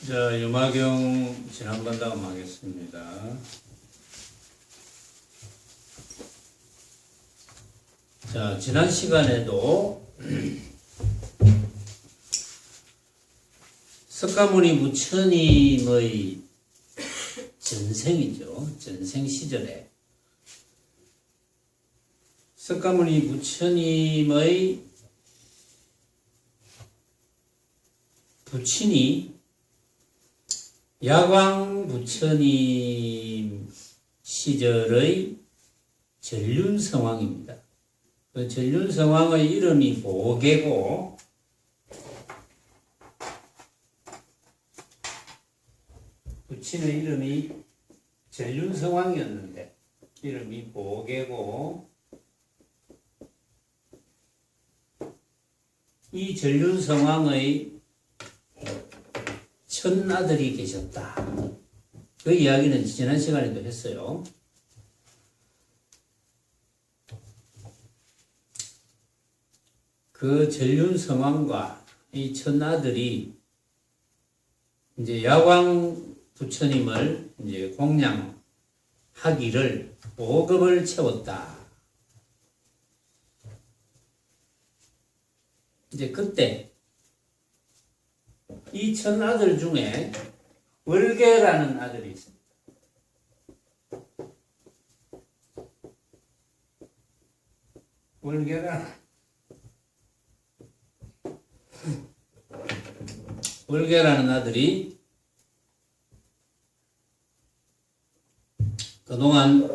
자, 유마경 지난번 다음 하겠습니다. 자, 지난 시간에도 석가모니 부처님의 전생이죠. 전생 시절에 석가모니 부처님의 부친이 야광 부처님 시절의 전륜성왕입니다. 그 전륜성왕의 이름이 보계고 부친의 이름이 전륜성왕이었는데 이름이 보계고 이 전륜성왕의 첫아들이 계셨다. 그 이야기는 지난 시간에도 했어요. 그 전륜성왕과 이 첫아들이 이제 야광 부처님을 이제 공양하기를 보급을 채웠다. 이제 그때 이 첫아들 중에 월계라는 아들이 있습니다. 월계라는 아들이 그동안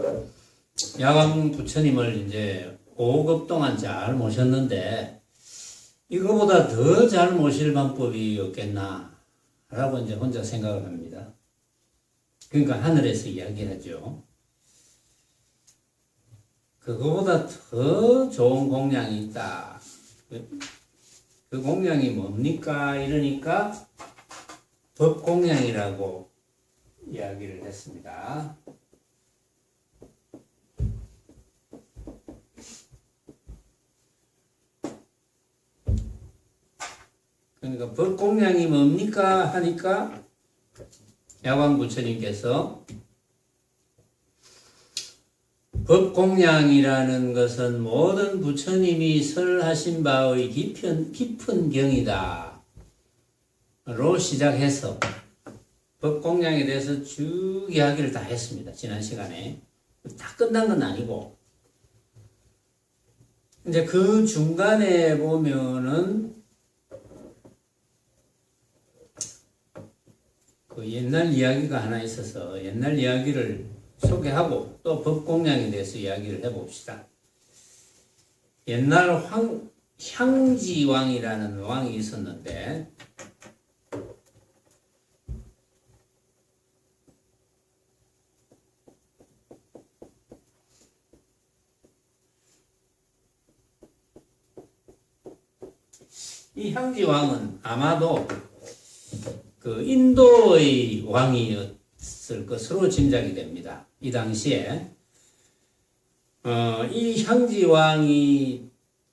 야광 부처님을 이제 5급 동안 잘 모셨는데 이거보다 더 잘 모실 방법이 없겠나 라고 이제 혼자 생각을 합니다. 그러니까 하늘에서 이야기하죠. 그거보다 더 좋은 공양이 있다. 그 공양이 뭡니까? 이러니까 법공양이라고 이야기를 했습니다. 그러니까 법공양이 뭡니까? 하니까 야광 부처님께서 법공양이라는 것은 모든 부처님이 설하신 바의 깊은 경이다 로 시작해서 법공양에 대해서 쭉 이야기를 다 했습니다. 지난 시간에. 다 끝난 건 아니고 이제 그 중간에 보면은 그 옛날 이야기가 하나 있어서 옛날 이야기를 소개하고 또 법공양에 대해서 이야기를 해봅시다. 옛날 향지왕이라는 왕이 있었는데 이 향지왕은 아마도 그 인도의 왕이었을 것으로 짐작이 됩니다. 이 당시에 이 향지왕이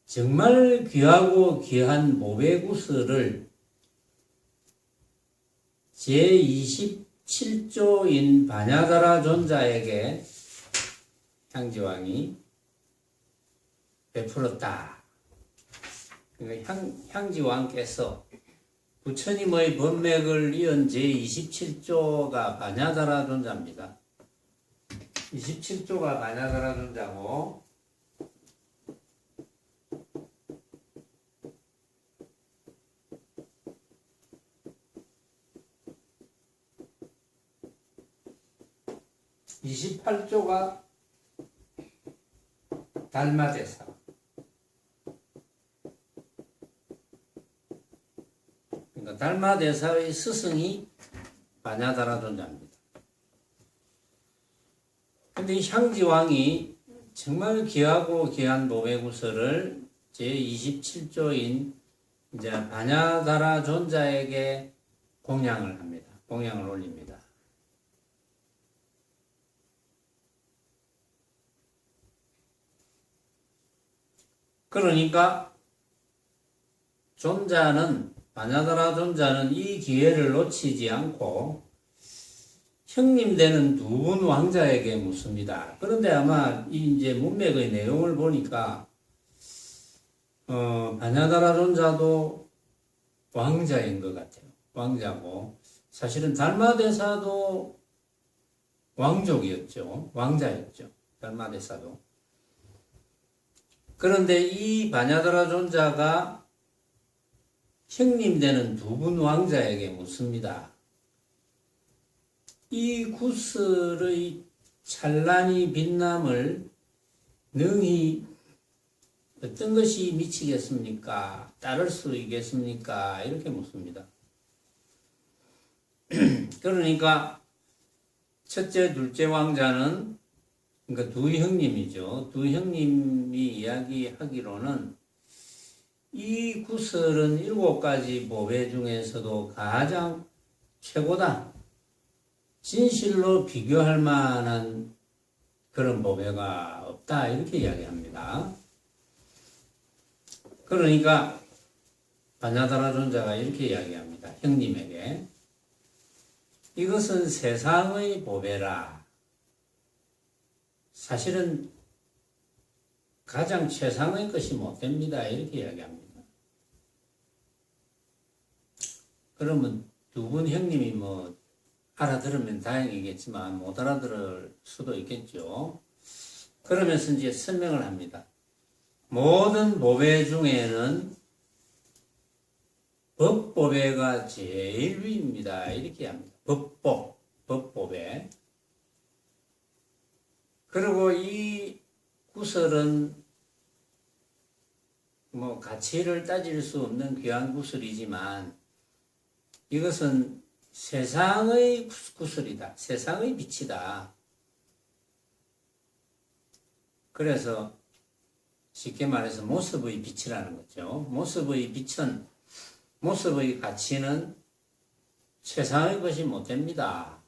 정말 귀하고 귀한 모베구스를 제27조인 바냐다라 존자에게 향지왕이 베풀었다. 그러니까 향지왕께서 부처님의 법맥을 이은 제27조가 바냐다라 존자입니다. 27조가 바냐다라 존자고 (28조가) 달마대사, 그러니까 달마대사의 스승이 바냐다라 존자입니다. 근데 이 향지왕이 정말 귀하고 귀한 모베구스를 제27조인 이제 바냐다라 존자에게 공양을 합니다. 공양을 올립니다. 그러니까 바냐다라 존자는 이 기회를 놓치지 않고 형님 되는 두 분 왕자에게 묻습니다. 그런데 아마 이제 문맥의 내용을 보니까 바냐다라 존자도 왕자인 것 같아요. 왕자고 사실은 달마대사도 왕족이었죠. 왕자였죠. 달마대사도. 그런데 이 바냐다라 존자가 형님 되는 두 분 왕자에게 묻습니다. 이 구슬의 찬란히 빛남을 능히 어떤 것이 미치겠습니까? 따를 수 있겠습니까? 이렇게 묻습니다. 그러니까 첫째, 둘째 왕자는 그러니까 두 형님이죠. 두 형님이 이야기하기로는 이 구슬은 7가지 보배 중에서도 가장 최고다. 진실로 비교할 만한 그런 보배가 없다. 이렇게 이야기합니다. 그러니까 바냐다라 존자가 이렇게 이야기합니다. 형님에게. 이것은 세상의 보배라. 사실은 가장 최상의 것이 못됩니다. 이렇게 이야기합니다. 그러면 두 분 형님이 뭐 알아들으면 다행이겠지만 못 알아들을 수도 있겠죠. 그러면서 이제 설명을 합니다. 모든 보배 중에는 법보배가 제일 위입니다. 이렇게 합니다. 법보배. 그리고 이 구슬은 뭐 가치를 따질 수 없는 귀한 구슬이지만 이것은 세상의 구슬이다. 세상의 빛이다. 그래서 쉽게 말해서 모습의 빛이라는 거죠. 모습의 빛은, 모습의 가치는 세상의 것이 못됩니다.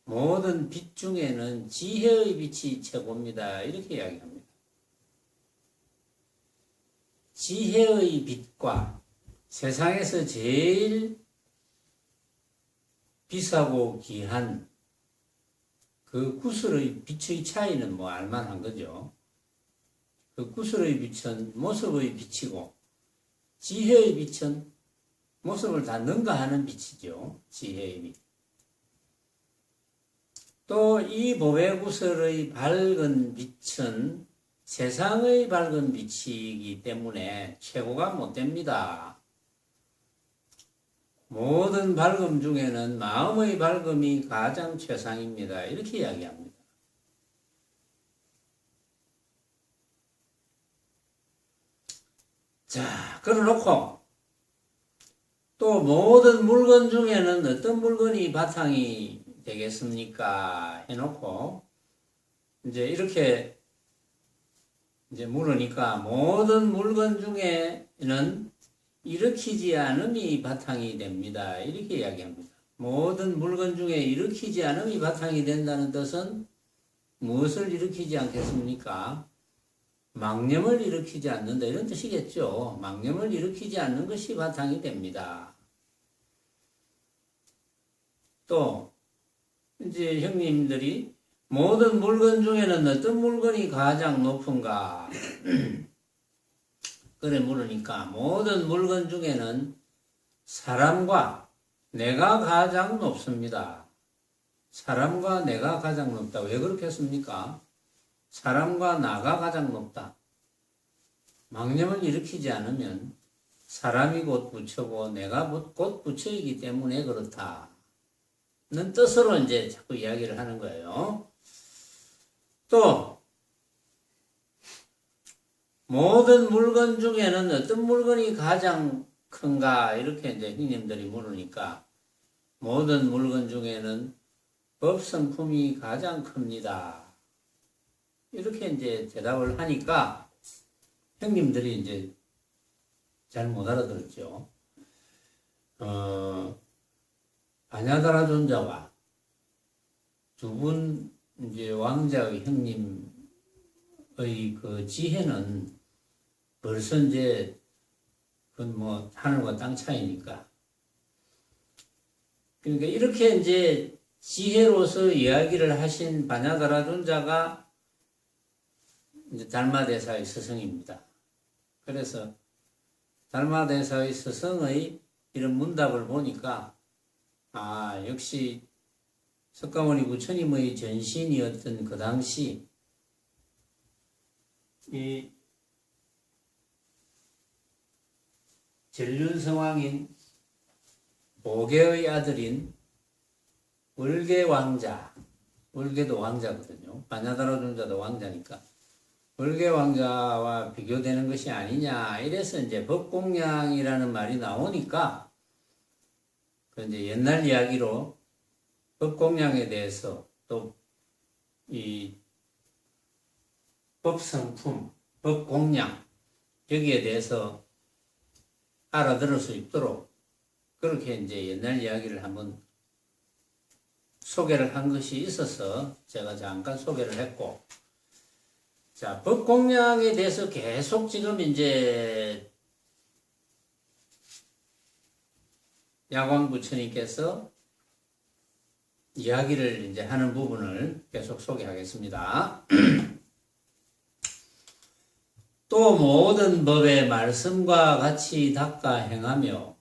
모든 빛 중에는 지혜의 빛이 최고입니다. 이렇게 이야기합니다. 지혜의 빛과 세상에서 제일 비싸고 귀한 그 구슬의 빛의 차이는 뭐 알만한 거죠. 그 구슬의 빛은 모습의 빛이고 지혜의 빛은 모습을 다 능가하는 빛이죠. 지혜의 빛. 또 이 보배구슬의 밝은 빛은 세상의 밝은 빛이기 때문에 최고가 못됩니다. 모든 밝음 중에는 마음의 밝음이 가장 최상입니다. 이렇게 이야기합니다. 자, 그래놓고 또 모든 물건 중에는 어떤 물건이 바탕이 되겠습니까? 해놓고 이제 이렇게 이제 물으니까 모든 물건 중에는 일으키지 않음이 바탕이 됩니다. 이렇게 이야기합니다. 모든 물건 중에 일으키지 않음이 바탕이 된다는 뜻은 무엇을 일으키지 않겠습니까? 망념을 일으키지 않는다 이런 뜻이겠죠. 망념을 일으키지 않는 것이 바탕이 됩니다. 또 이제 형님들이 모든 물건 중에는 어떤 물건이 가장 높은가? 그래 물으니까 모든 물건 중에는 사람과 내가 가장 높습니다. 사람과 내가 가장 높다. 왜 그렇게 했습니까? 사람과 나가 가장 높다. 망념을 일으키지 않으면 사람이 곧 부처고 내가 곧 부처이기 때문에 그렇다. 는 뜻으로 이제 자꾸 이야기를 하는 거예요. 또 모든 물건 중에는 어떤 물건이 가장 큰가 이렇게 이제 형님들이 물으니까 모든 물건 중에는 법성품이 가장 큽니다. 이렇게 이제 대답을 하니까 형님들이 이제 잘 못 알아들었죠. 바냐다라 존자와 두 분 이제 왕자의 형님의 그 지혜는 벌써 이제 그건 뭐 하늘과 땅 차이니까. 그러니까 이렇게 이제 지혜로서 이야기를 하신 바냐다라 존자가 이제 달마대사의 스승입니다. 그래서 달마대사의 스승의 이런 문답을 보니까 역시 석가모니 부처님의 전신이었던 그 당시 이 전륜성왕인 보계의 아들인 월계왕자, 월계도 왕자거든요. 바냐다라 존자도 왕자니까 월계왕자와 비교되는 것이 아니냐 이래서 이제 법공양이라는 말이 나오니까 그 이제 옛날 이야기로 법공양에 대해서 또 이 법성품, 법공양 여기에 대해서 알아들을 수 있도록 그렇게 이제 옛날 이야기를 한번 소개를 한 것이 있어서 제가 잠깐 소개를 했고, 자, 법공양에 대해서 계속 지금 이제 야광 부처님께서 이야기를 이제 하는 부분을 계속 소개하겠습니다. 또 모든 법의 말씀과 같이 닦아 행하며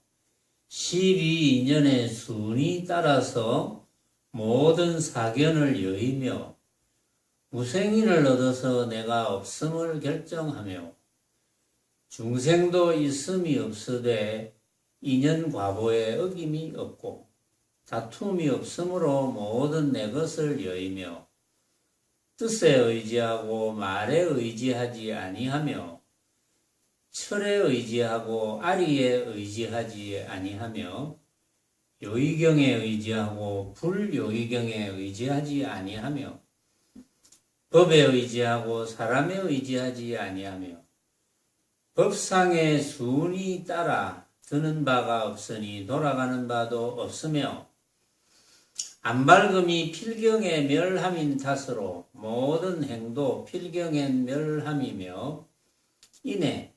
12인연의 순이 따라서 모든 사견을 여의며 무생인을 얻어서 내가 없음을 결정하며 중생도 있음이 없으되 인연 과보에 어김이 없고 다툼이 없으므로 모든 내 것을 여의며 뜻에 의지하고 말에 의지하지 아니하며 철에 의지하고 아리에 의지하지 아니하며 요의경에 의지하고 불요의경에 의지하지 아니하며 법에 의지하고 사람에 의지하지 아니하며 법상의 순이 따라 드는 바가 없으니 돌아가는 바도 없으며 안밝음이 필경의 멸함인 탓으로 모든 행도 필경엔 멸함이며 이내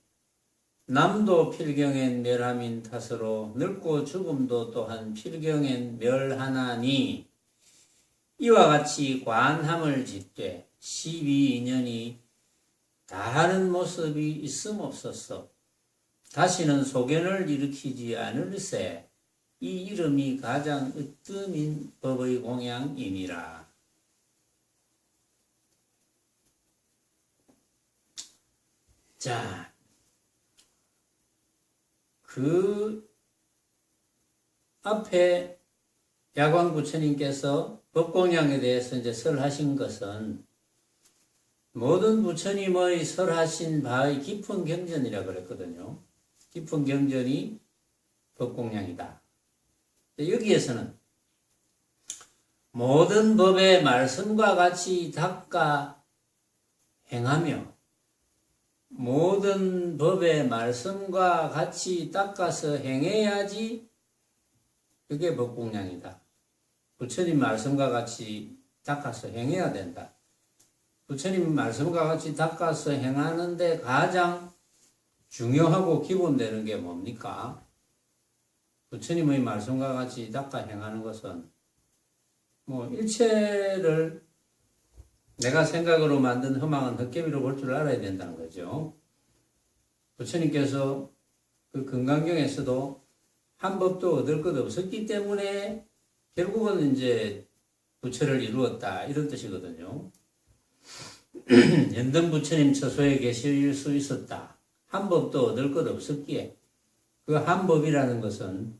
남도 필경엔 멸함인 탓으로 늙고 죽음도 또한 필경엔 멸하나니 이와 같이 관함을 짓되 12인연이 다하는 모습이 있음없어서 다시는 소견을 일으키지 않을세 이 이름이 가장 으뜸인 법의 공양이니라. 자, 그 앞에 야광 부처님께서 법공양에 대해서 이제 설하신 것은 모든 부처님의 설하신 바의 깊은 경전이라 그랬거든요. 깊은 경전이 법공양이다. 여기에서는 모든 법의 말씀과 같이 닦아 행하며 모든 법의 말씀과 같이 닦아서 행해야지 그게 법공양이다. 부처님 말씀과 같이 닦아서 행해야 된다. 부처님 말씀과 같이 닦아서 행하는데 가장 중요하고 기본되는 게 뭡니까? 부처님의 말씀과 같이 닦아 행하는 것은 뭐 일체를 내가 생각으로 만든 허망은 헛개비로 볼 줄 알아야 된다는 거죠. 부처님께서 그 금강경에서도 한 법도 얻을 것 없었기 때문에 결국은 이제 부처를 이루었다 이런 뜻이거든요. 연등 부처님 처소에 계실 수 있었다. 한 법도 얻을 것 없었기에 그 한 법이라는 것은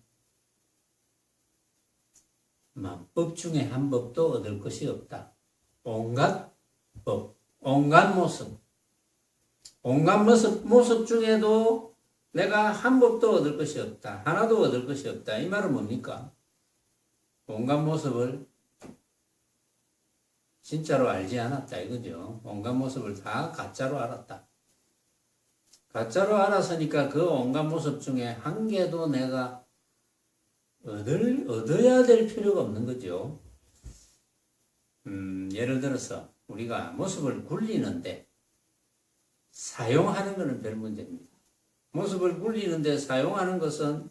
만법 중에 한 법도 얻을 것이 없다. 온갖 법, 온갖 모습 중에도 내가 한 법도 얻을 것이 없다. 하나도 얻을 것이 없다. 이 말은 뭡니까? 온갖 모습을 진짜로 알지 않았다 이거죠. 온갖 모습을 다 가짜로 알았다. 가짜로 알았으니까 그 온갖 모습 중에 한 개도 내가 얻어야 될 필요가 없는 거죠. 예를 들어서 우리가 모습을 굴리는데 사용하는 것은 별 문제입니다. 모습을 굴리는데 사용하는 것은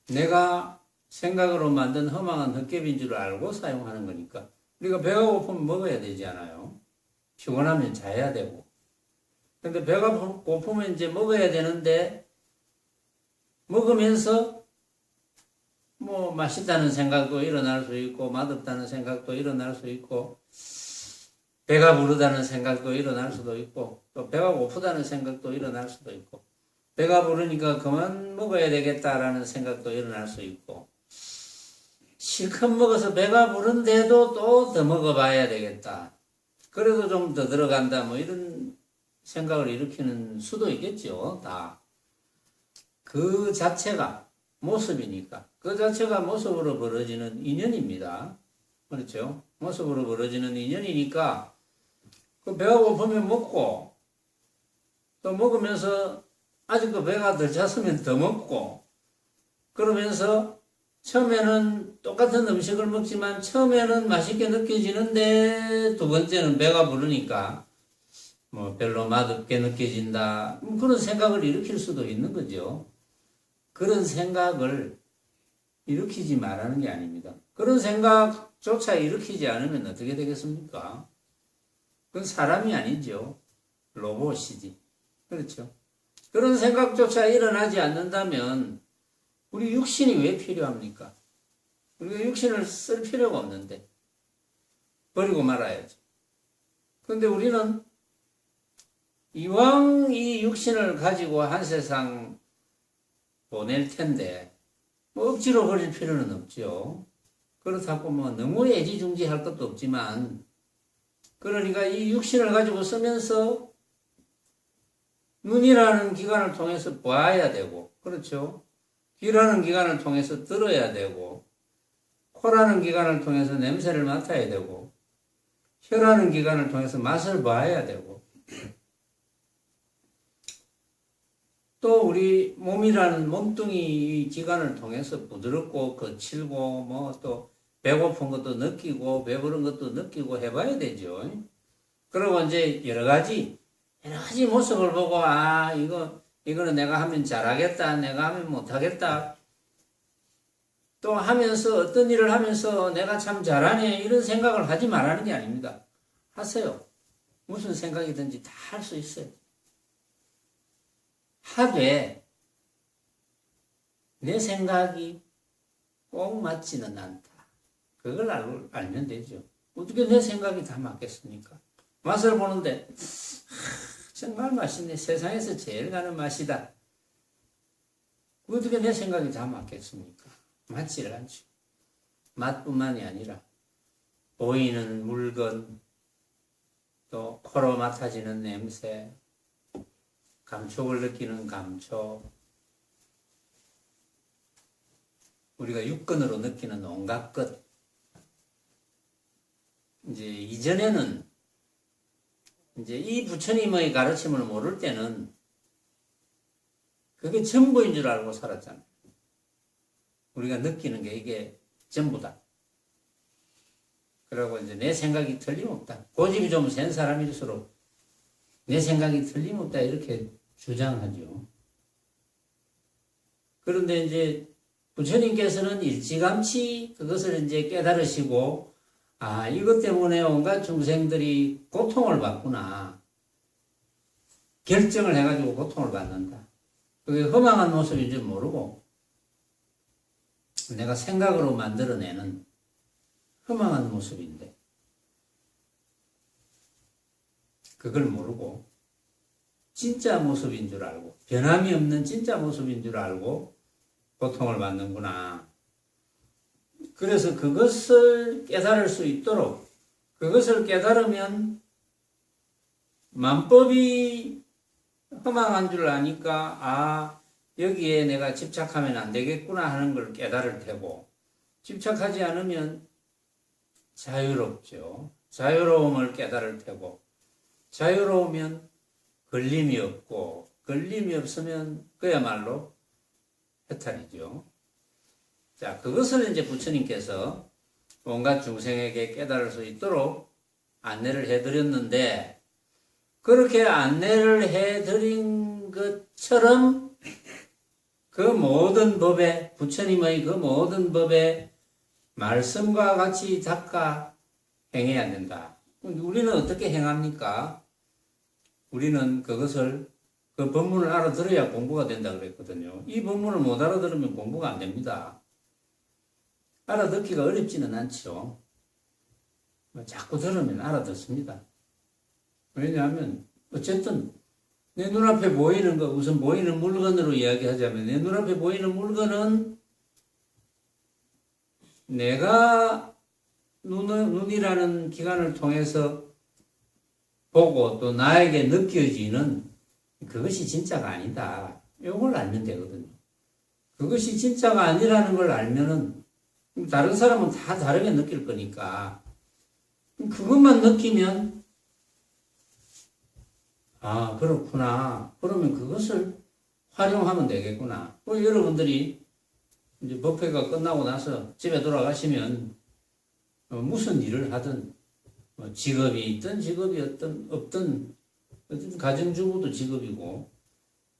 내가 생각으로 만든 허망한 헛개비인 줄 알고 사용하는 거니까. 우리가 배가 고프면 먹어야 되지 않아요? 피곤하면 자야 되고. 근데 배가 고프면 이제 먹어야 되는데 먹으면서 뭐 맛있다는 생각도 일어날 수 있고 맛없다는 생각도 일어날 수 있고 배가 부르다는 생각도 일어날 수도 있고 또 배가 고프다는 생각도 일어날 수도 있고 배가 부르니까 그만 먹어야 되겠다라는 생각도 일어날 수 있고 실컷 먹어서 배가 부른데도 또 더 먹어봐야 되겠다. 그래도 좀 더 들어간다. 뭐 이런 생각을 일으키는 수도 있겠죠. 다. 그 자체가 모습이니까. 그 자체가 모습으로 벌어지는 인연입니다. 그렇죠? 모습으로 벌어지는 인연이니까 그 배가 고프면 먹고 또 먹으면서 아직도 배가 덜 찼으면 더 먹고 그러면서 처음에는 똑같은 음식을 먹지만 처음에는 맛있게 느껴지는데 두 번째는 배가 부르니까 뭐 별로 맛없게 느껴진다. 그런 생각을 일으킬 수도 있는 거죠. 그런 생각을 일으키지 말라는 게 아닙니다. 그런 생각조차 일으키지 않으면 어떻게 되겠습니까? 그건 사람이 아니죠. 로봇이지. 그렇죠. 그런 생각조차 일어나지 않는다면 우리 육신이 왜 필요합니까? 우리가 육신을 쓸 필요가 없는데 버리고 말아야죠. 그런데 우리는 이왕 이 육신을 가지고 한 세상 보낼 텐데 뭐 억지로 버릴 필요는 없죠. 그렇다고 뭐 너무 애지중지할 것도 없지만 그러니까 이 육신을 가지고 쓰면서 눈이라는 기관을 통해서 봐야 되고 그렇죠. 귀라는 기관을 통해서 들어야 되고 코라는 기관을 통해서 냄새를 맡아야 되고 혀라는 기관을 통해서 맛을 봐야 되고 또 우리 몸이라는 몸뚱이 기관을 통해서 부드럽고 거칠고 뭐 또 배고픈 것도 느끼고 배부른 것도 느끼고 해봐야 되죠. 그리고 이제 여러 가지 모습을 보고 이거는 내가 하면 잘하겠다, 내가 하면 못하겠다. 또 하면서 어떤 일을 하면서 내가 참 잘하네 이런 생각을 하지 말라는 게 아닙니다. 하세요. 무슨 생각이든지 다 할 수 있어요. 하되 내 생각이 꼭 맞지는 않다. 그걸 알면 되죠. 어떻게 내 생각이 다 맞겠습니까? 맛을 보는데 정말 맛있네. 세상에서 제일 가는 맛이다. 어떻게 내 생각이 다 맞겠습니까? 맞지를 않죠. 맛뿐만이 아니라 보이는 물건, 또 코로 맡아지는 냄새, 감촉을 느끼는 감촉, 우리가 육근으로 느끼는 온갖 것. 이제 이전에는 이제 이 부처님의 가르침을 모를 때는 그게 전부인 줄 알고 살았잖아요. 우리가 느끼는 게 이게 전부다. 그리고 이제 내 생각이 틀림없다. 고집이 좀 센 사람일수록 내 생각이 틀림없다 이렇게 주장하죠. 그런데 이제 부처님께서는 일찌감치 그것을 이제 깨달으시고 이것 때문에 온갖 중생들이 고통을 받구나. 결정을 해가지고 고통을 받는다. 그게 허망한 모습인 줄 모르고 내가 생각으로 만들어내는 허망한 모습인데 그걸 모르고 진짜 모습인 줄 알고 변함이 없는 진짜 모습인 줄 알고 고통을 받는구나. 그래서 그것을 깨달을 수 있도록 그것을 깨달으면 만법이 허망한 줄 아니까 여기에 내가 집착하면 안 되겠구나 하는 걸 깨달을 테고 집착하지 않으면 자유롭죠. 자유로움을 깨달을 테고 자유로우면 걸림이 없고, 걸림이 없으면 그야말로 해탈이죠. 자, 그것을 이제 부처님께서 온갖 중생에게 깨달을 수 있도록 안내를 해드렸는데, 그렇게 안내를 해드린 것처럼 그 모든 법에, 부처님의 그 모든 법에 말씀과 같이 닦아 행해야 된다. 우리는 어떻게 행합니까? 우리는 그것을, 그 법문을 알아들어야 공부가 된다 그랬거든요. 이 법문을 못 알아들으면 공부가 안 됩니다. 알아듣기가 어렵지는 않죠. 자꾸 들으면 알아듣습니다. 왜냐하면 어쨌든 내 눈앞에 보이는 거, 우선 보이는 물건으로 이야기하자면 내 눈앞에 보이는 물건은 내가 눈이라는 기관을 통해서 보고 또 나에게 느껴지는 그것이 진짜가 아니다. 이걸 알면 되거든요. 그것이 진짜가 아니라는 걸 알면은 다른 사람은 다 다르게 느낄 거니까 그것만 느끼면 아, 그렇구나. 그러면 그것을 활용하면 되겠구나. 여러분들이 이제 법회가 끝나고 나서 집에 돌아가시면 무슨 일을 하든 직업이 있든 직업이 없든 가정주부도 직업이고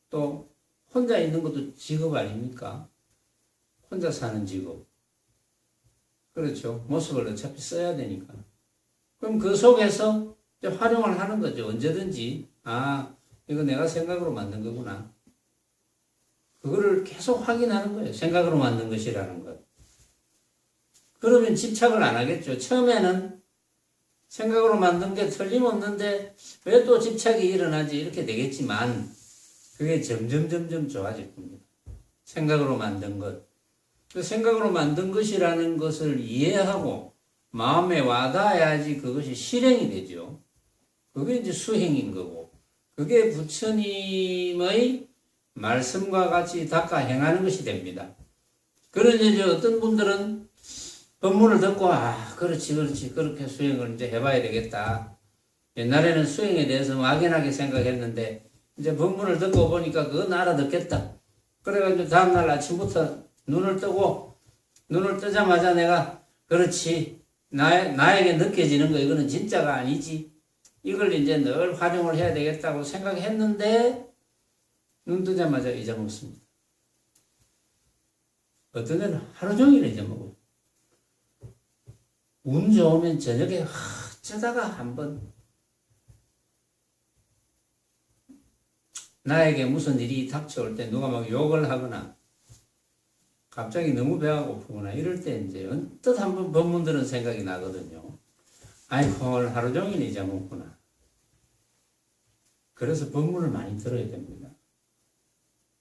또 혼자 있는 것도 직업 아닙니까? 혼자 사는 직업. 그렇죠. 모습을 어차피 써야 되니까. 그럼 그 속에서 이제 활용을 하는 거죠. 언제든지. 아, 이거 내가 생각으로 만든 거구나. 그거를 계속 확인하는 거예요. 생각으로 만든 것이라는 것. 그러면 집착을 안 하겠죠. 처음에는 생각으로 만든 게 틀림없는데 왜 또 집착이 일어나지? 이렇게 되겠지만 그게 점점 좋아질 겁니다. 생각으로 만든 것. 그 생각으로 만든 것이라는 것을 이해하고 마음에 와닿아야지 그것이 실행이 되죠. 그게 이제 수행인 거고, 그게 부처님의 말씀과 같이 닦아 행하는 것이 됩니다. 그런데 이제 어떤 분들은 법문을 듣고, 아, 그렇지, 그렇게 수행을 이제 해봐야 되겠다. 옛날에는 수행에 대해서 막연하게 생각했는데, 이제 법문을 듣고 보니까 그건 알아듣겠다. 그래가지고 다음날 아침부터 눈을 뜨자마자 내가, 그렇지, 나에게 느껴지는 거, 이거는 진짜가 아니지. 이걸 이제 늘 활용을 해야 되겠다고 생각했는데, 눈 뜨자마자 잊어먹습니다. 어떤 애는 하루 종일 잊어먹어요. 운 좋으면 저녁에 어쩌다가 한번 나에게 무슨 일이 닥쳐올 때 누가 막 욕을 하거나 갑자기 너무 배가 고프거나 이럴 때 이제 언뜻 한번 법문 들은 생각이 나거든요. 아이고, 오늘 하루 종일 잊어먹구나. 그래서 법문을 많이 들어야 됩니다.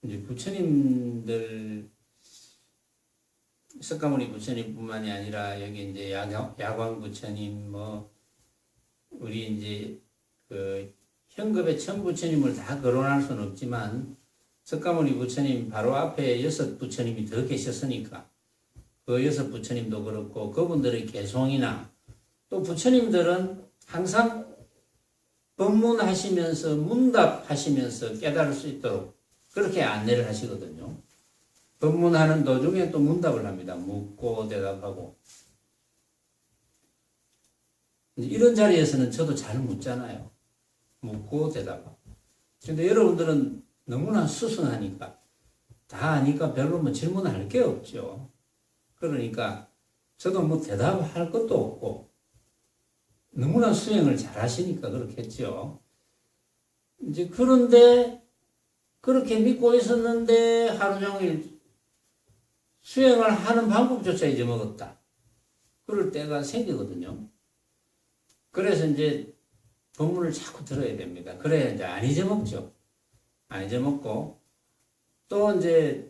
이제 부처님들, 석가모니 부처님뿐만이 아니라 여기 이제 야광 부처님, 우리 이제 그 현급의 천 부처님을 다 거론할 수는 없지만 석가모니 부처님 바로 앞에 6 부처님이 더 계셨으니까 그 6 부처님도 그렇고 그분들의 개송이나 또 부처님들은 항상 법문하시면서 문답하시면서 깨달을 수 있도록 그렇게 안내를 하시거든요. 법문하는 도중에 또 문답을 합니다. 묻고 대답하고. 이런 자리에서는 저도 잘 묻잖아요. 묻고 대답하고. 근데 여러분들은 너무나 수순하니까 다 아니까 별로 질문할 게 없죠. 그러니까 저도 대답할 것도 없고 너무나 수행을 잘 하시니까 그렇겠죠. 이제 그런데 그렇게 믿고 있었는데 하루 종일 수행을 하는 방법조차 잊어먹었다. 그럴 때가 생기거든요. 그래서 이제 법문을 자꾸 들어야 됩니다. 그래야 이제 안 잊어먹죠. 안 잊어먹고 또 이제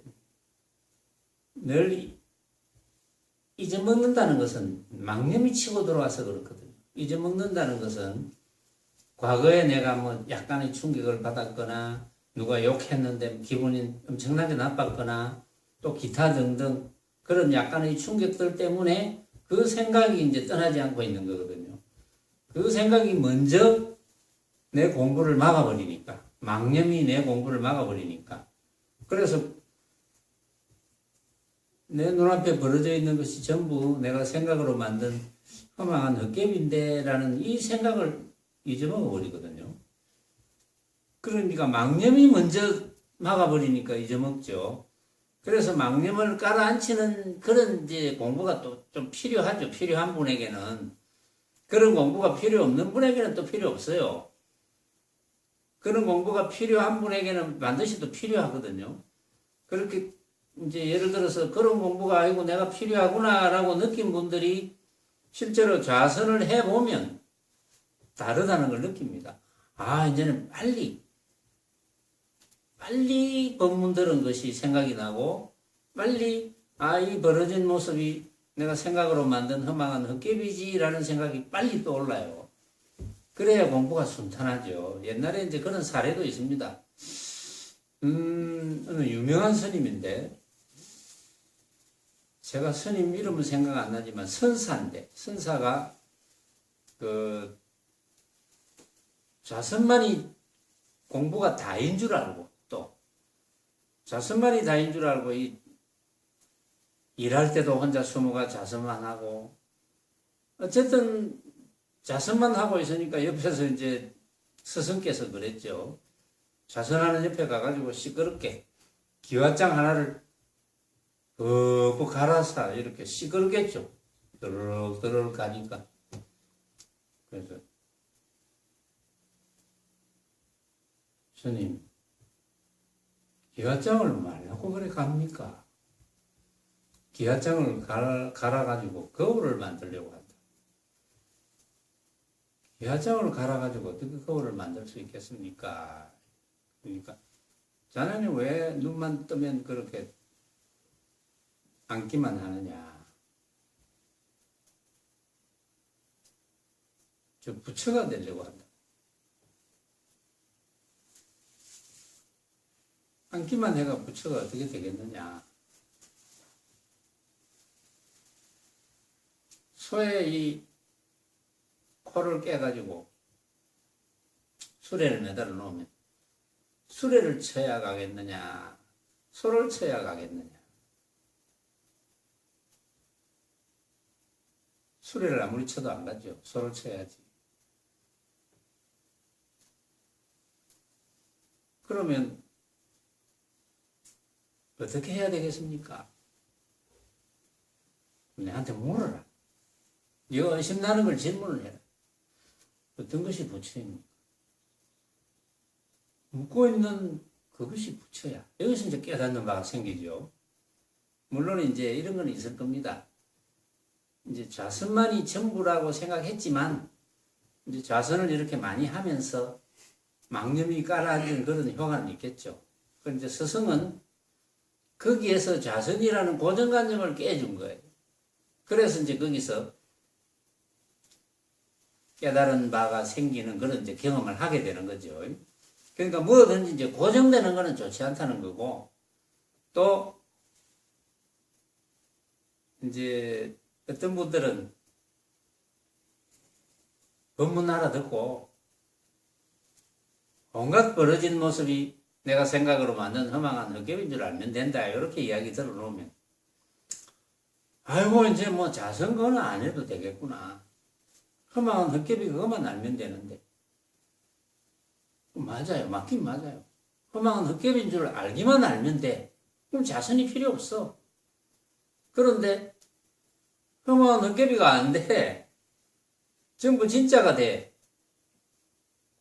늘 잊어먹는다는 것은 망념이 치고 들어와서 그렇거든요. 잊어먹는다는 것은 과거에 내가 약간의 충격을 받았거나 누가 욕했는데 기분이 엄청나게 나빴거나 또 기타 등등 그런 약간의 충격들 때문에 그 생각이 이제 떠나지 않고 있는 거거든요. 그 생각이 먼저 내 공부를 막아버리니까 망념이 내 공부를 막아버리니까. 그래서 내 눈앞에 벌어져 있는 것이 전부 내가 생각으로 만든 허망한 헛개비인데 라는 이 생각을 잊어먹어 버리거든요. 그러니까 망념이 먼저 막아버리니까 잊어먹죠. 그래서 망념을 깔아앉히는 그런 이제 공부가 또 좀 필요하죠. 필요한 분에게는. 그런 공부가 필요 없는 분에게는 또 필요 없어요. 그런 공부가 필요한 분에게는 반드시 또 필요하거든요. 그렇게 이제 예를 들어서 그런 공부가 아니고 내가 필요하구나라고 느낀 분들이 실제로 좌선을 해보면 다르다는 걸 느낍니다. 아, 이제는 빨리 법문 들은 것이 생각이 나고 빨리 이 벌어진 모습이 내가 생각으로 만든 허망한 헛개비지라는 생각이 빨리 떠올라요. 그래야 공부가 순탄하죠. 옛날에 이제 그런 사례도 있습니다. 어느 유명한 스님인데 제가 스님 이름은 생각 안 나지만 선사인데 선사가 그 자선만이 공부가 다인 줄 알고 또 자선만이 다인 줄 알고 일할 때도 혼자 숨어가 자선만 하고 어쨌든 자선만 하고 있으니까 옆에서 이제 스승께서 그랬죠. 자선하는 옆에 가가지고 시끄럽게 기왓장 하나를 푹 갈아서 이렇게 시끄럽겠죠. 드르륵 가니까. 그래서 스님 기왓장을 말라고 그래 갑니까? 기왓장을 갈아가지고 거울을 만들려고 한다. 기왓장을 갈아가지고 어떻게 거울을 만들 수 있겠습니까? 그러니까 자네는 왜 눈만 뜨면 그렇게 앉기만 하느냐. 저 부처가 되려고 한다. 앉기만 해가 부처가 어떻게 되겠느냐. 소의 이 코를 깨가지고 수레를 매달아 놓으면 수레를 쳐야 가겠느냐, 소를 쳐야 가겠느냐. 수레를 아무리 쳐도 안 가죠. 소를 쳐야지. 그러면 어떻게 해야 되겠습니까? 내한테 물어라. 네가 의심나는 걸 질문을 해라. 어떤 것이 부처입니까? 묻고 있는 그것이 부처야. 여기서 이제 깨닫는 바가 생기죠. 물론 이제 이런 건 있을 겁니다. 이제 좌선만이 전부라고 생각했지만 이제 좌선을 이렇게 많이 하면서 망념이 깔아앉은 그런 효과는 있겠죠. 그런데 이제 스승은 거기에서 좌선이라는 고정관념을 깨준 거예요. 그래서 이제 거기서 깨달은 바가 생기는 그런 이제 경험을 하게 되는 거죠. 그러니까 뭐든지 이제 고정되는 거는 좋지 않다는 거고, 또 이제 어떤 분들은 법문 알아듣고 온갖 벌어진 모습이 내가 생각으로 만든 허망한 헛개비인 줄 알면 된다. 이렇게 이야기 들어놓으면 아이고 이제 뭐 자선거는 안 해도 되겠구나. 허망한 헛개비 그것만 알면 되는데. 맞아요. 맞긴 맞아요. 허망한 헛개비인 줄 알기만 알면 돼. 그럼 자선이 필요 없어. 그런데 허망한 헛개비가 안 돼. 전부 진짜가 돼.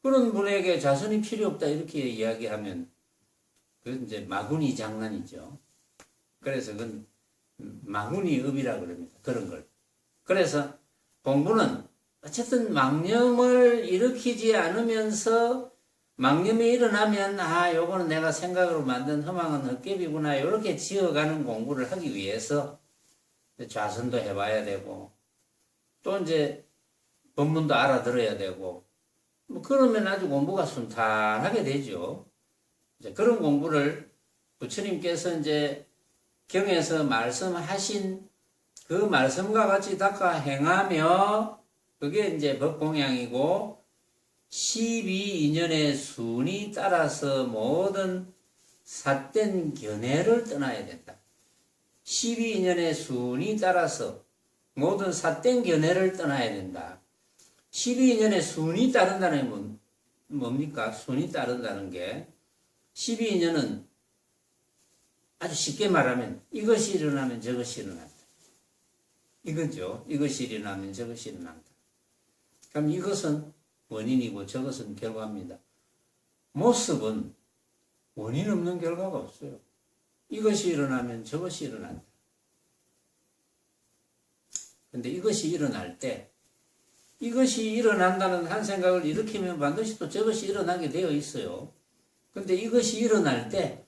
그런 분에게 자선이 필요 없다 이렇게 이야기하면 그건 이제 마구니 장난이죠. 그래서 그건 마구니 업이라 그럽니다. 그런 걸. 그래서 공부는 어쨌든 망념을 일으키지 않으면서 망념이 일어나면 요거는 내가 생각으로 만든 허망한 헛개비구나 이렇게 지어가는 공부를 하기 위해서 좌선도 해봐야 되고 또 이제 법문도 알아들어야 되고 뭐 그러면 아주 공부가 순탄하게 되죠. 이제 그런 공부를 부처님께서 이제 경에서 말씀하신 그 말씀과 같이 닦아 행하며 그게 이제 법공양이고 12인연의 순이 따라서 모든 삿된 견해를 떠나야 된다. 12인연의 순이 따라서 모든 삿된 견해를 떠나야 된다. 12인연의 순이 따른다는 건 뭡니까? 순이 따른다는 게 12인연은 아주 쉽게 말하면 이것이 일어나면 저것이 일어난다. 이거죠. 이것이 일어나면 저것이 일어난다. 그럼 이것은 원인이고 저것은 결과입니다. 모습은 원인 없는 결과가 없어요. 이것이 일어나면 저것이 일어난다. 근데 이것이 일어날 때 이것이 일어난다는 한 생각을 일으키면 반드시 또 저것이 일어나게 되어 있어요. 근데 이것이 일어날 때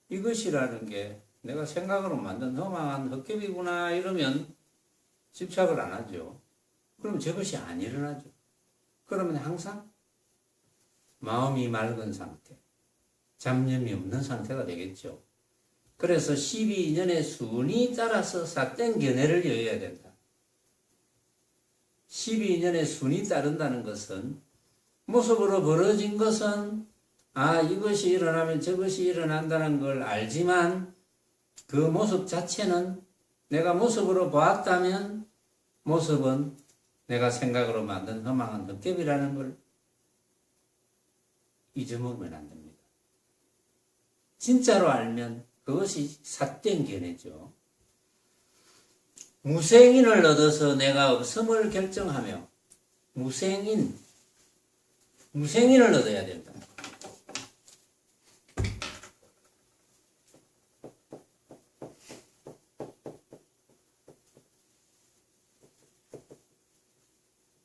이것이라는 게 내가 생각으로 만든 허망한 헛개비구나 이러면 집착을 안 하죠. 그럼 저것이 안 일어나죠. 그러면 항상 마음이 맑은 상태, 잡념이 없는 상태가 되겠죠. 그래서 12인연의 순이 따라서 삿된 견해를 여어야 된다. 12인연의 순이 따른다는 것은 모습으로 벌어진 것은 이것이 일어나면 저것이 일어난다는 걸 알지만 그 모습 자체는 내가 모습으로 보았다면 모습은 내가 생각으로 만든 허망한 헛개비라는 걸 잊어먹으면 안 됩니다. 진짜로 알면 그것이 삿된 견해죠. 무생인을 얻어서 내가 없음을 결정하며 무생인을 얻어야 된다.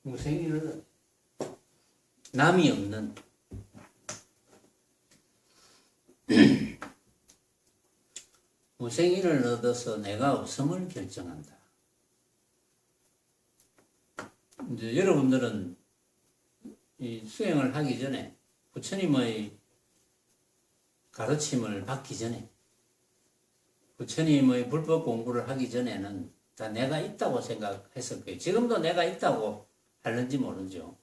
무생인을 남이 없는 무생인을 얻어서 내가 없음을 결정한다. 이제 여러분들은 이 수행을 하기 전에 부처님의 가르침을 받기 전에 부처님의 불법 공부를 하기 전에는 다 내가 있다고 생각했을 거예요. 지금도 내가 있다고 하는지 모르죠.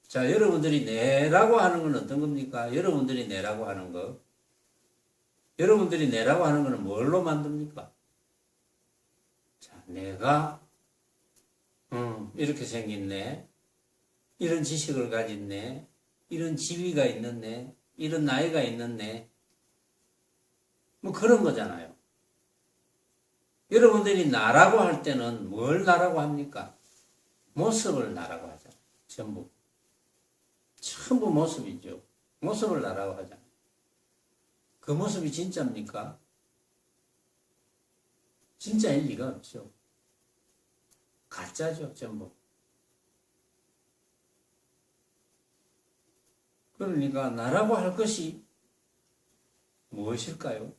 자, 여러분들이 내라고 하는 건 어떤 겁니까? 여러분들이 내라고 하는 거. 여러분들이 내라고 하는 거는 뭘로 만듭니까? 자, 내가 이렇게 생겼네. 이런 지식을 가졌네. 이런 지위가 있는네. 이런 나이가 있는네. 뭐 그런 거잖아요. 여러분들이 나라고 할 때는 뭘 나라고 합니까? 모습을 나라고 하잖아요. 전부 모습이죠. 모습을 나라고 하잖아요. 그 모습이 진짜입니까? 진짜일 리가 없죠. 가짜죠, 전부. 그러니까 나라고 할 것이 무엇일까요?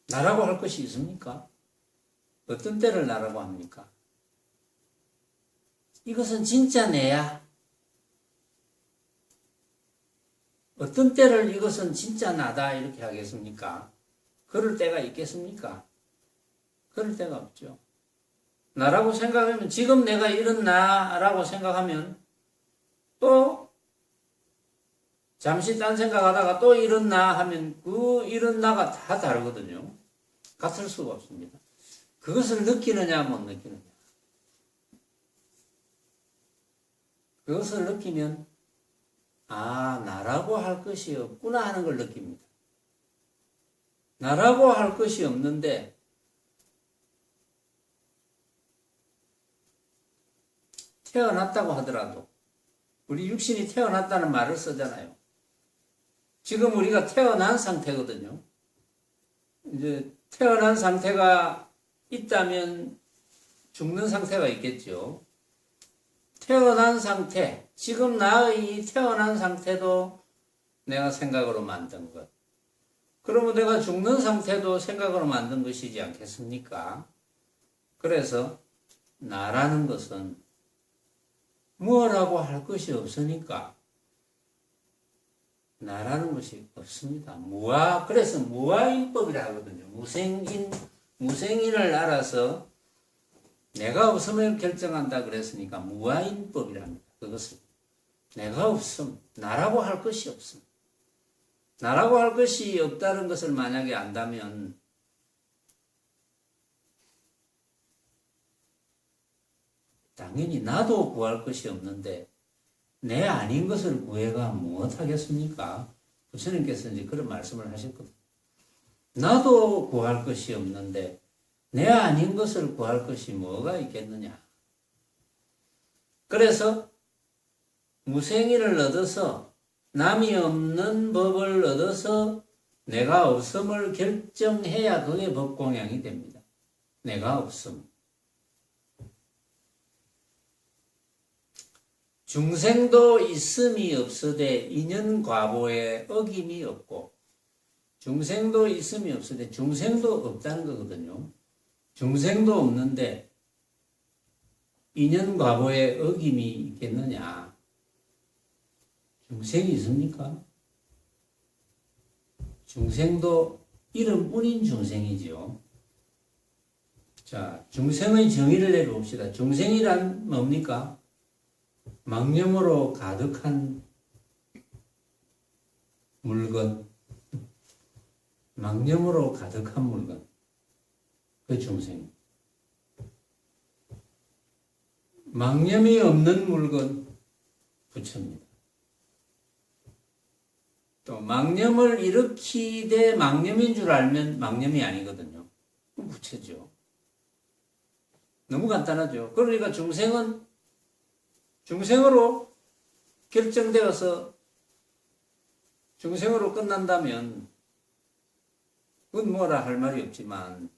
나라고 할 것이 있습니까? 어떤 때를 나라고 합니까? 이것은 진짜 내야. 어떤 때를 이것은 진짜 나다 이렇게 하겠습니까? 그럴 때가 있겠습니까? 그럴 때가 없죠. 나라고 생각하면 지금 내가 이런 나라고 생각하면 또 잠시 딴 생각하다가 또 이런 나 하면 그 이런 나가 다 다르거든요. 같을 수가 없습니다. 그것을 느끼느냐 못 느끼느냐. 그것을 느끼면 나라고 할 것이 없구나 하는 걸 느낍니다. 나라고 할 것이 없는데 태어났다고 하더라도 우리 육신이 태어났다는 말을 쓰잖아요. 지금 우리가 태어난 상태거든요. 이제 태어난 상태가 있다면 죽는 상태가 있겠죠. 태어난 상태, 지금 나의 태어난 상태도 내가 생각으로 만든 것. 그러면 내가 죽는 상태도 생각으로 만든 것이지 않겠습니까? 그래서 나라는 것은 뭐라고 할 것이 없으니까 나라는 것이 없습니다. 그래서 무아인법이라 하거든요. 무생인을 알아서 내가 없음을 결정한다 그랬으니까 무아인법이랍니다. 그것은 내가 없음, 나라고 할 것이 없음. 나라고 할 것이 없다는 것을 만약에 안다면 당연히 나도 구할 것이 없는데 내 아닌 것을 구해가 무엇하겠습니까? 부처님께서 이제 그런 말씀을 하셨거든요. 나도 구할 것이 없는데 내 아닌 것을 구할 것이 뭐가 있겠느냐. 그래서 무생의를 얻어서 남이 없는 법을 얻어서 내가 없음을 결정해야 그게 법공양이 됩니다. 내가 없음. 중생도 있음이 없으되 인연과보에 어김이 없고, 중생도 있음이 없으되 중생도 없다는 거거든요. 중생도 없는데 인연과보에 어김이 있겠느냐. 중생이 있습니까? 중생도 이름뿐인 중생이지요. 자, 중생의 정의를 내려봅시다. 중생이란 뭡니까? 망념으로 가득한 물건, 망념으로 가득한 물건, 그 중생. 망념이 없는 물건, 부처입니다. 또 망념을 일으키되 망념인 줄 알면 망념이 아니거든요. 부처죠. 너무 간단하죠. 그러니까 중생은 중생으로 결정되어서 중생으로 끝난다면 그건 뭐라 할 말이 없지만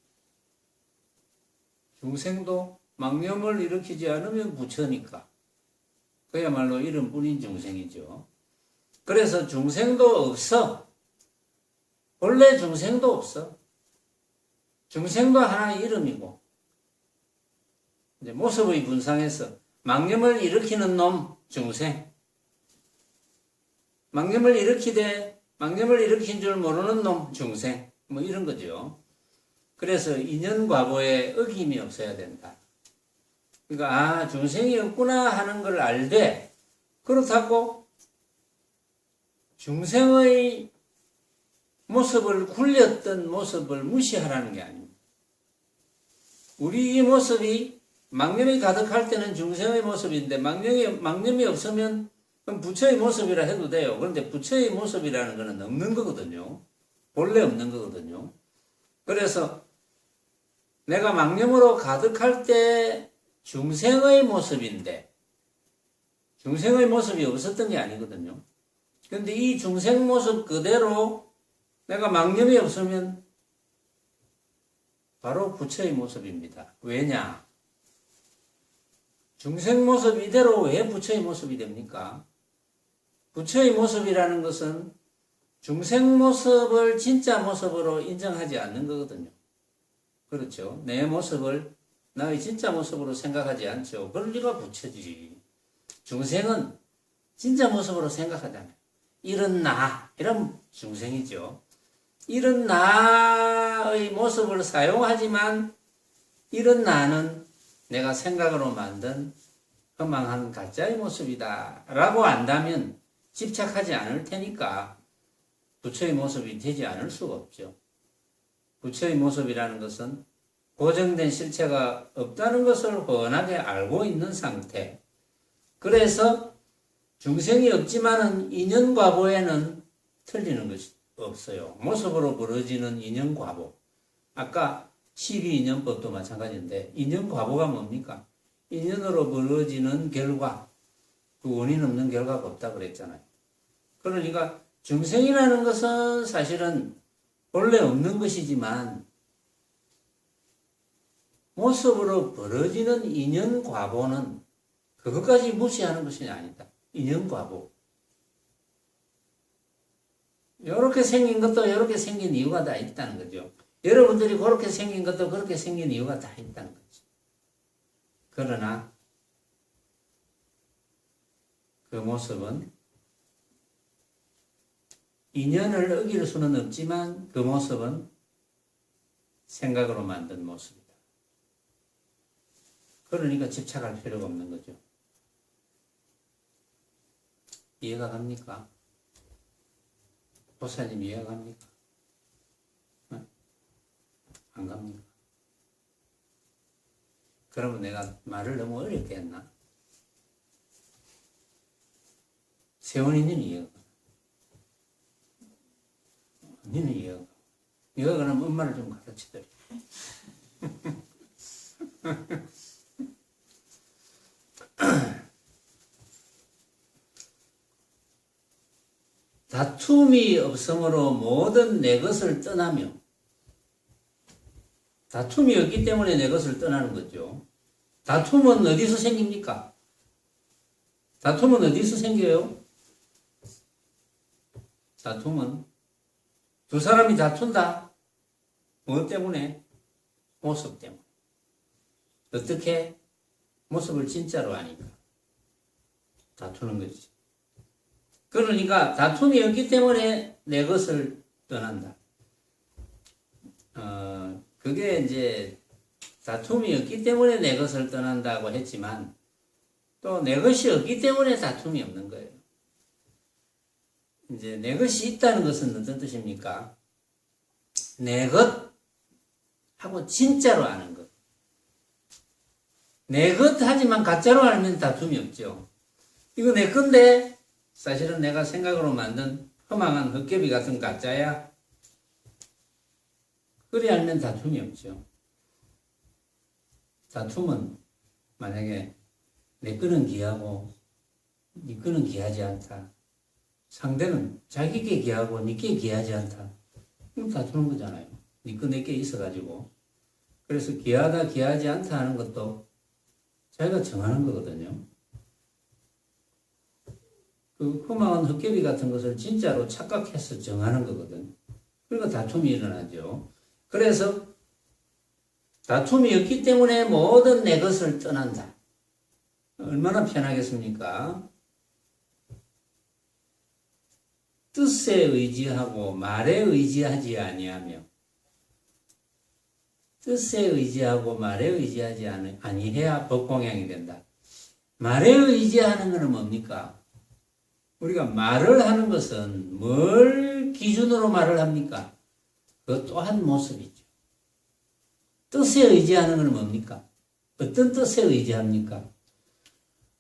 중생도 망념을 일으키지 않으면 부처니까 그야말로 이름뿐인 중생이죠. 그래서 중생도 없어. 원래 중생도 없어. 중생도 하나의 이름이고 이제 모습의 분상에서 망념을 일으키는 놈 중생, 망념을 일으키되 망념을 일으킨 줄 모르는 놈 중생, 뭐 이런 거죠. 그래서 인연과보에 어김이 없어야 된다. 그러니까 중생이 없구나 하는 걸 알되 그렇다고 중생의 모습을 굴렸던 모습을 무시하라는 게 아닙니다. 우리 이 모습이 망념이 가득할 때는 중생의 모습인데 망념이 없으면 그럼 부처의 모습이라 해도 돼요. 그런데 부처의 모습이라는 것은 없는 거거든요. 본래 없는 거거든요. 그래서 내가 망념으로 가득할 때 중생의 모습인데 중생의 모습이 없었던 게 아니거든요. 그런데 이 중생 모습 그대로 내가 망념이 없으면 바로 부처의 모습입니다. 왜냐? 중생 모습 이대로 왜 부처의 모습이 됩니까? 부처의 모습이라는 것은 중생 모습을 진짜 모습으로 인정하지 않는 거거든요. 그렇죠. 내 모습을 나의 진짜 모습으로 생각하지 않죠. 그럴 리가 부처지. 중생은 진짜 모습으로 생각하잖아요. 이런 나, 이런 중생이죠. 이런 나의 모습을 사용하지만 이런 나는 내가 생각으로 만든 허망한 가짜의 모습이다 라고 안다면 집착하지 않을 테니까 부처의 모습이 되지 않을 수가 없죠. 부처의 모습이라는 것은 고정된 실체가 없다는 것을 훤하게 알고 있는 상태. 그래서 중생이 없지만은 인연과보에는 틀리는 것이 없어요. 모습으로 벌어지는 인연과보. 아까 12인연법도 마찬가지인데 인연과보가 뭡니까? 인연으로 벌어지는 결과, 그 원인 없는 결과가 없다 그랬잖아요. 그러니까 중생이라는 것은 사실은 본래 없는 것이지만 모습으로 벌어지는 인연과보는 그것까지 무시하는 것이 아니다. 인연과보. 이렇게 생긴 것도 이렇게 생긴 이유가 다 있다는 거죠. 여러분들이 그렇게 생긴 것도 그렇게 생긴 이유가 다 있다는 거죠. 그러나 그 모습은 인연을 어길 수는 없지만 그 모습은 생각으로 만든 모습이다. 그러니까 집착할 필요가 없는 거죠. 이해가 갑니까? 보사님 이해가 갑니까? 네? 안 갑니까? 그러면 내가 말을 너무 어렵게 했나? 세원이는 이해가 가. 니는 이해가 가. 이해가 가면 엄마를 좀 가르치더라. 다툼이 없으므로 모든 내 것을 떠나며, 다툼이 없기 때문에 내 것을 떠나는 거죠. 다툼은 어디서 생깁니까? 다툼은 어디서 생겨요? 다툼은 두 사람이 다툰다. 뭐 때문에? 모습 때문에. 어떻게? 모습을 진짜로 아니까 다투는 거지. 그러니까 다툼이 없기 때문에 내 것을 떠난다. 그게 이제 다툼이 없기 때문에 내 것을 떠난다고 했지만 또 내 것이 없기 때문에 다툼이 없는 거예요. 이제 내 것이 있다는 것은 어떤 뜻입니까? 내 것 하고 진짜로 아는 것. 내 것 하지만 가짜로 알면 다툼이 없죠. 이거 내 건데 사실은 내가 생각으로 만든 허망한 헛개비 같은 가짜야. 그리 알면 다툼이 없죠. 다툼은 만약에 내 거는 귀하고 네 거는 귀하지 않다. 상대는 자기께 귀하고 네게 귀하지 않다. 그럼 다투는 거잖아요. 네 거 내 게 있어가지고. 그래서 귀하다 귀하지 않다 하는 것도 자기가 정하는 거거든요. 그 허망한 헛개비 같은 것을 진짜로 착각해서 정하는 거거든. 그러니까 다툼이 일어나죠. 그래서 다툼이 없기 때문에 모든 내 것을 떠난다. 얼마나 편하겠습니까? 뜻에 의지하고 말에 의지하지 아니하며, 뜻에 의지하고 말에 의지하지 아니해야 법공양이 된다. 말에 의지하는 것은 뭡니까? 우리가 말을 하는 것은 뭘 기준으로 말을 합니까? 그것 또한 모습이죠. 뜻에 의지하는 것은 뭡니까? 어떤 뜻에 의지합니까?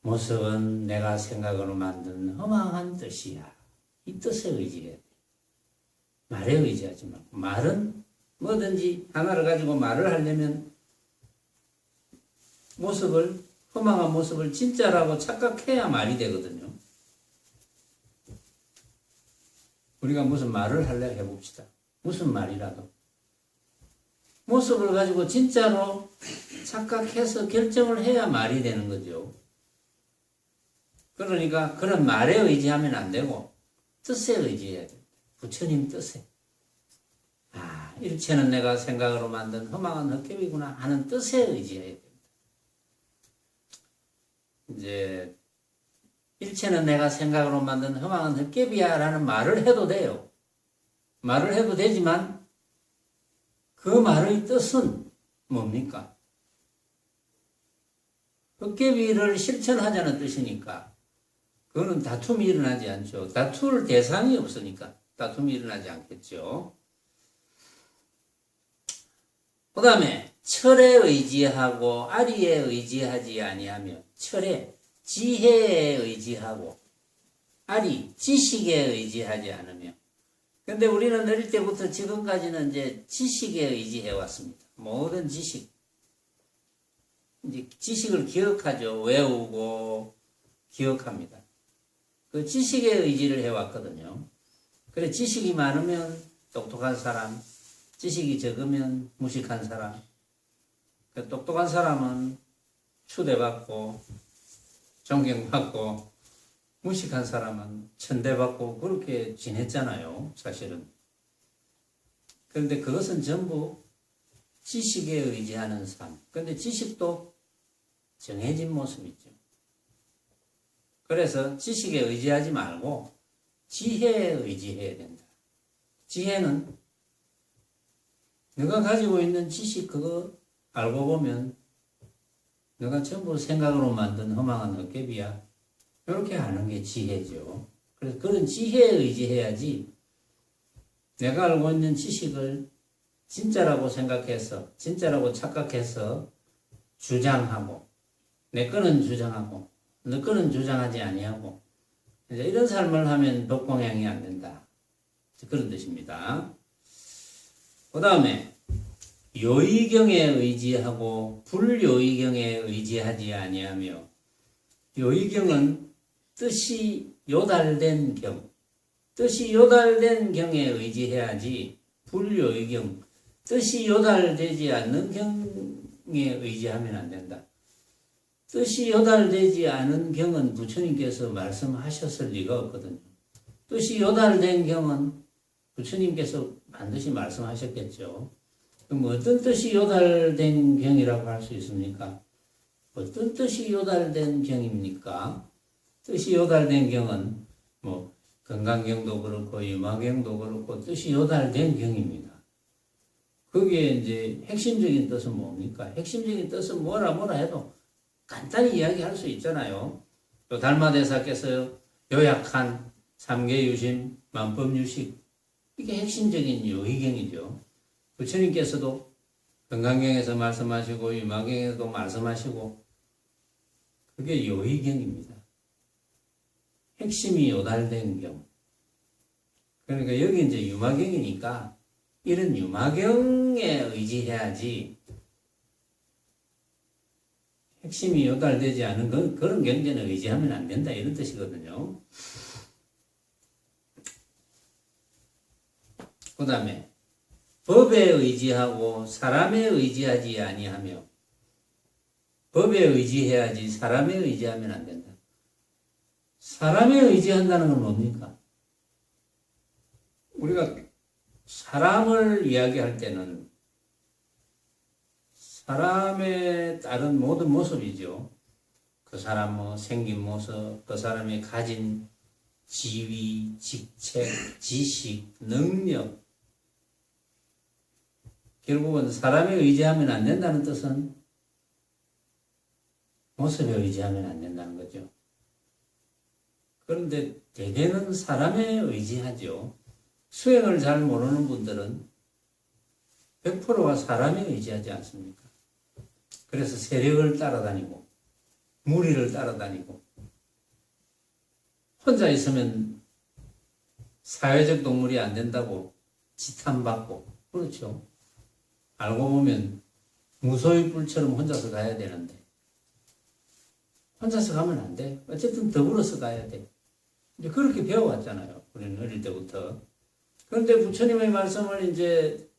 모습은 내가 생각으로 만든 허망한 뜻이야. 이 뜻에 의지해야 돼. 말에 의지하지 말고. 말은 뭐든지 하나를 가지고 말을 하려면 모습을, 허망한 모습을 진짜라고 착각해야 말이 되거든요. 우리가 무슨 말을 하려 해봅시다. 무슨 말이라도. 모습을 가지고 진짜로 착각해서 결정을 해야 말이 되는 거죠. 그러니까 그런 말에 의지하면 안 되고 뜻에 의지해야 됩니다. 부처님 뜻에. 아, 일체는 내가 생각으로 만든 허망한 헛개비구나 하는 뜻에 의지해야 됩니다. 이제 일체는 내가 생각으로 만든 허망한 헛개비야 라는 말을 해도 돼요. 말을 해도 되지만 그 말의 뜻은 뭡니까? 헛개비를 실천하자는 뜻이니까 그거는 다툼이 일어나지 않죠. 다툴 대상이 없으니까 다툼이 일어나지 않겠죠. 그 다음에 철에 의지하고 아리에 의지하지 아니하며, 철에 지혜에 의지하고 아리 지식에 의지하지 않으며. 근데 우리는 어릴 때부터 지금까지는 이제 지식에 의지해 왔습니다. 모든 지식. 이제 지식을 기억하죠. 외우고 기억합니다. 그 지식에 의지를 해왔거든요. 그래, 지식이 많으면 똑똑한 사람, 지식이 적으면 무식한 사람. 그 똑똑한 사람은 추대받고 존경받고 무식한 사람은 천대받고 그렇게 지냈잖아요. 사실은. 그런데 그것은 전부 지식에 의지하는 삶. 그런데 지식도 정해진 모습이죠. 그래서 지식에 의지하지 말고 지혜에 의지해야 된다. 지혜는 내가 가지고 있는 지식 그거 알고 보면 내가 전부 생각으로 만든 허망한 헛개비야. 이렇게 하는 게 지혜죠. 그래서 그런 지혜에 의지해야지 내가 알고 있는 지식을 진짜라고 생각해서, 진짜라고 착각해서 주장하고, 내 거는 주장하고, 너 거는 주장하지 아니하고, 이제 이런 삶을 하면 법공양이 안 된다. 그런 뜻입니다. 그 다음에 요의경에 의지하고 불요의경에 의지하지 아니하며, 요의경은 뜻이 요달된 경, 뜻이 요달된 경에 의지해야지 불요의경, 뜻이 요달되지 않는 경에 의지하면 안 된다. 뜻이 요달되지 않은 경은 부처님께서 말씀하셨을 리가 없거든요. 뜻이 요달된 경은 부처님께서 반드시 말씀하셨겠죠. 그럼 어떤 뜻이 요달된 경이라고 할 수 있습니까? 어떤 뜻이 요달된 경입니까? 뜻이 요달된 경은 뭐 건강경도 그렇고 유마경도 그렇고 뜻이 요달된 경입니다. 거기에 이제 핵심적인 뜻은 뭡니까? 핵심적인 뜻은 뭐라 해도 간단히 이야기할 수 있잖아요. 또 달마대사께서 요약한 삼계유심, 만법유식, 이게 핵심적인 요의경이죠. 부처님께서도 건강경에서 말씀하시고 유마경에서도 말씀하시고, 그게 요의경입니다. 핵심이 요달된 경. 그러니까 여기 이제 유마경이니까 이런 유마경에 의지해야지 핵심이 요달되지 않은 그런 경전에 의지하면 안 된다, 이런 뜻이거든요. 그 다음에 법에 의지하고 사람에 의지하지 아니하며, 법에 의지해야지 사람에 의지하면 안 된다. 사람에 의지한다는 건 뭡니까? 우리가 사람을 이야기할 때는 사람에 따른 모든 모습이죠. 그 사람 뭐 생긴 모습, 그 사람이 가진 지위, 직책, 지식, 능력. 결국은 사람에 의지하면 안 된다는 뜻은 모습에 의지하면 안 된다는 거죠. 그런데 대개는 사람에 의지하죠. 수행을 잘 모르는 분들은 100%가 사람에 의지하지 않습니까? 그래서 세력을 따라다니고 무리를 따라다니고, 혼자 있으면 사회적 동물이 안 된다고 지탄받고, 그렇죠. 알고 보면 무소의 뿔처럼 혼자서 가야 되는데 혼자서 가면 안 돼. 어쨌든 더불어서 가야 돼. 이제 그렇게 배워왔잖아요, 우리는 어릴 때부터. 그런데 부처님의 말씀을 이제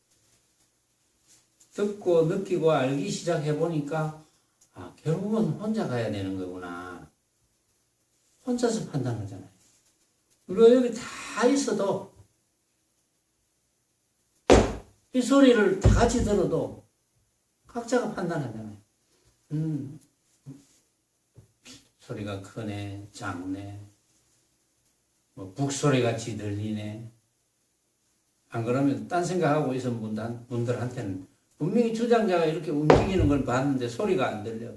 듣고 느끼고 알기 시작해 보니까, 아, 결국은 혼자 가야 되는 거구나. 혼자서 판단하잖아요. 우리가 여기 다 있어도, 이 소리를 다 같이 들어도 각자가 판단하잖아요. 소리가 크네, 작네, 뭐 북소리 같이 들리네. 안 그러면 딴 생각하고 있는 분들한테는 분명히 주장자가 이렇게 움직이는 걸 봤는데 소리가 안 들려.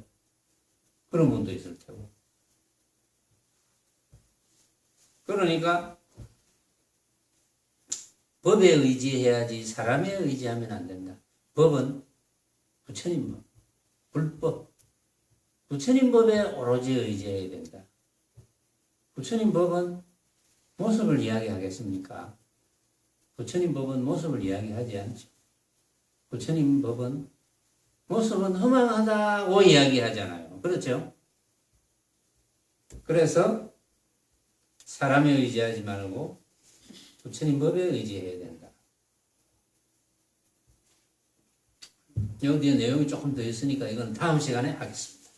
그런 분도 있을 테고. 그러니까 법에 의지해야지 사람에 의지하면 안 된다. 법은 부처님 법, 불법. 부처님 법에 오로지 의지해야 된다. 부처님 법은 모습을 이야기하겠습니까? 부처님 법은 모습을 이야기하지 않죠. 부처님 법은 모습은 허망하다고 이야기하잖아요. 그렇죠? 그래서 사람에 의지하지 말고 부처님 법에 의지해야 된다. 여기에 내용이 조금 더 있으니까 이건 다음 시간에 하겠습니다.